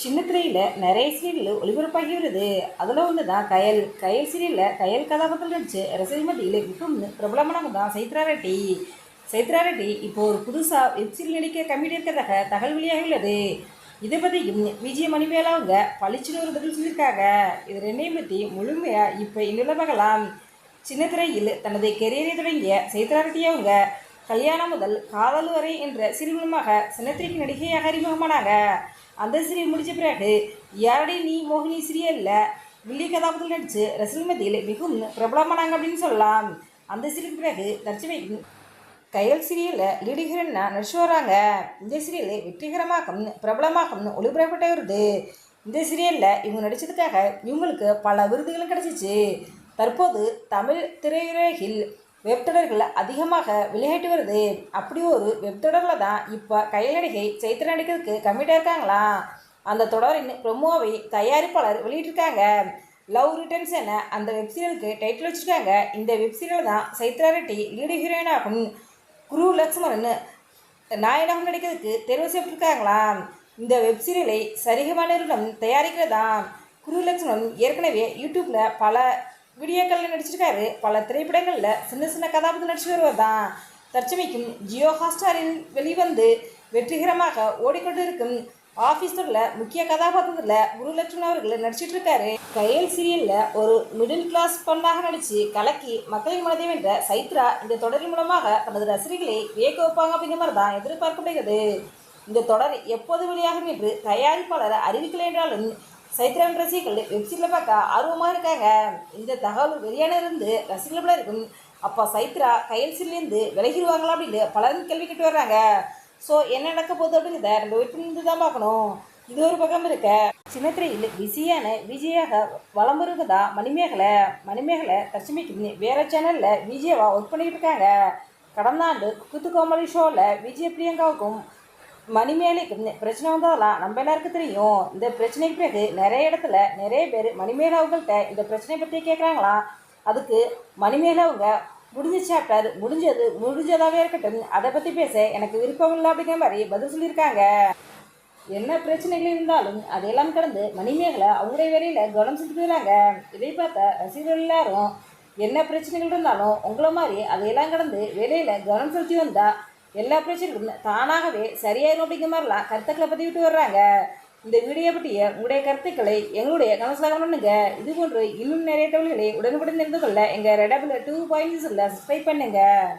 சின்ன திரையில் நிறைய சீரியல் ஒளிபரப்பாகி வருது. அதில் ஒன்று தான் கயல். கயல் சீரியலில் கயல் கதாபாத்திரம் நடிச்சு ரசிகர் மத்தியில் மிகவும் பிரபலமானவங்க தான் சைத்ரா ரெட்டி. சைத்ரா ரெட்டி இப்போ ஒரு புதுசாக வெப் சீரியல் நடிக்க கம்மிட்டி இருக்கிறதாக தகவல் வெளியாகி உள்ளது. இதை பற்றியும் விஜய மணிமேலா அவங்க பளிச்சுன்னு ஒரு பதில் சொல்லியிருக்காங்க. இது ரெண்டையும் பற்றி முழுமையாக இப்போ இன்னும் பார்க்கலாம். சின்ன திரையில் தனது கெரியரை தொடங்கிய சைத்ரா ரெட்டி அவங்க கல்யாணம் முதல் காதல் வரை என்ற சீரியல் மூலமாக சின்னத்திரைக்கு நடிகையாக அறிமுகமானாங்க. அந்த சீரியல் முடித்த பிறகு யாரடி நீ மோகினி சீரியலில் வில்லி கதாபாத்திரத்தில் நடித்து ரசிகர் மத்தியில் மிகவும் பிரபலமானாங்க அப்படின்னு சொல்லலாம். அந்த சீரியல் பிறகு தற்சமயம் கயல் சீரியலில் லீடு ஹீரோயினா நடிச்சு வராங்க. இந்த சீரியல் வெற்றிகரமாகவும் பிரபலமாகவும் ஒளிபரப்பட்டு வருது. இந்த சீரியலில் இவங்க நடித்ததுக்காக இவங்களுக்கு பல விருதுகளும் கிடச்சிச்சு. தற்போது தமிழ் திரையுலகில் வெப்தொடர்கள் அதிகமாக விளையாட்டு வருது. அப்படி ஒரு வெப்தொடரில் தான் இப்போ கயல் நடிகை சைத்ரா நடிக்கிறதுக்கு கம்மிட்டாக இருக்காங்களாம். அந்த தொடரின் ப்ரொமோவை தயாரிப்பாளர் வெளியிட்டிருக்காங்க. லவ் ரிட்டர்ன்ஸ் என அந்த வெப்சீரியலுக்கு டைட்டில் வச்சுருக்காங்க. இந்த வெப்சீரியல் தான் சைத்ரா ரெட்டி லீடு ஹீரோயினாகவும் குரு லக்ஷ்மணன் நாயனாகவும் நடிக்கிறதுக்கு தேர்வு செய்யப்பட்டிருக்காங்களாம். இந்த வெப்சீரியலை சரிகமா நிறுவனம் தயாரிக்கிறதாம். குரு லக்ஷ்மணன் ஏற்கனவே யூடியூப்பில் பல வீடியோக்களில் நடிச்சிருக்காரு. பல திரைப்படங்களில் சின்ன சின்ன கதாபாத்திரம் நடிச்சு வருவர் தான். தற்சமைக்கும் ஜியோ ஹாட்ஸ்டாரில் வெளிவந்து வெற்றிகரமாக ஓடிக்கொண்டு இருக்கும் ஆஃபீஸ் தொடரில் முக்கிய கதாபாத்திரத்தில் குருலட்சுமணன் அவர்கள் நடிச்சிட்டு இருக்காரு. கயல் சீரியலில் ஒரு மிடில் கிளாஸ் பெண்ணாக நடித்து கலக்கி மக்களின் மனதை வென்ற சைத்ரா இந்த தொடரின் மூலமாக தனது ரசிகர்களை வியக்க வைப்பாங்க அப்படிங்கிற மாதிரி தான் எதிர்பார்க்கப்படுகிறது. இந்த தொடர் எப்போது வெளியாகும் என்று தயாரிப்பாளர் அறிவிக்கலை என்றாலும் சைத்ராவின் ரசிகர்கள் வெப்சீரியலில் பார்க்க ஆர்வமாக இருக்காங்க. இந்த தகவல் வெளியானதிலிருந்து ரசிகர்கள் இருக்கும். அப்போ சைத்ரா கயல் சீரியலேருந்து விலகிடுவாங்களா அப்படின்னு பலரும் கேள்வி கேட்டு வர்றாங்க. ஸோ என்ன நடக்க போகுது அப்படிங்கிறத நம்ம வெயிட் பண்ணி தான் பார்க்கணும். இது ஒரு பக்கம் இருக்க சின்ன திரையில் பிஸியான விஜயாக வலம் வருவதா மணிமேகலை தற்சமைக்கு வேறு சேனலில் விஜயவாக ஒர்க் பண்ணிக்கிட்டு இருக்காங்க. கடந்த ஆண்டு குத்து கோமலி ஷோவில் விஜய பிரியங்காவுக்கும் மணிமேலைக்கு பிரச்சனை வந்ததெல்லாம் நம்ம எல்லாருக்கும் தெரியும். இந்த பிரச்சனைக்கு பிறகு நிறைய இடத்துல நிறைய பேர் மணிமேகலை அவங்கள்ட்ட இந்த பிரச்சனையை பற்றி கேட்குறாங்களாம். அதுக்கு மணிமேகலை அவங்க முடிஞ்ச சாப்டர் முடிஞ்சதாகவே இருக்கட்டும், அதை பற்றி பேச எனக்கு விருப்பம் இல்லை அப்படிங்கிற மாதிரி பதில் சொல்லியிருக்காங்க. என்ன பிரச்சனைகள் இருந்தாலும் அதையெல்லாம் கடந்து மணிமேகலை அவங்களுடைய வேலையில் கவனம் செலுத்திட்டு வராங்க. இதை பார்த்த ரசிகர்கள் எல்லாரும் என்ன பிரச்சனைகள் இருந்தாலும் உங்களை மாதிரி அதையெல்லாம் கடந்து வேலையில் கவனம் செலுத்தி வந்தால் எல்லா பிரச்சனைகளும் தானாகவே சரியாயிரும் அப்படிங்கிற மாதிரிலாம் கருத்துக்களை பதிவிட்டு வர்றாங்க. இந்த வீடியோ பற்றிய உங்களுடைய கருத்துக்களை எங்களுடைய கமெண்ட்ஸாக பண்ணுங்க. இது போன்று இன்னும் நிறைய தகவல்களை உடனுக்குடன் தெரிந்து கொள்ள எங்கள் ரெடபிள் 2.0 சப்ஸ்கிரைப் பண்ணுங்கள்.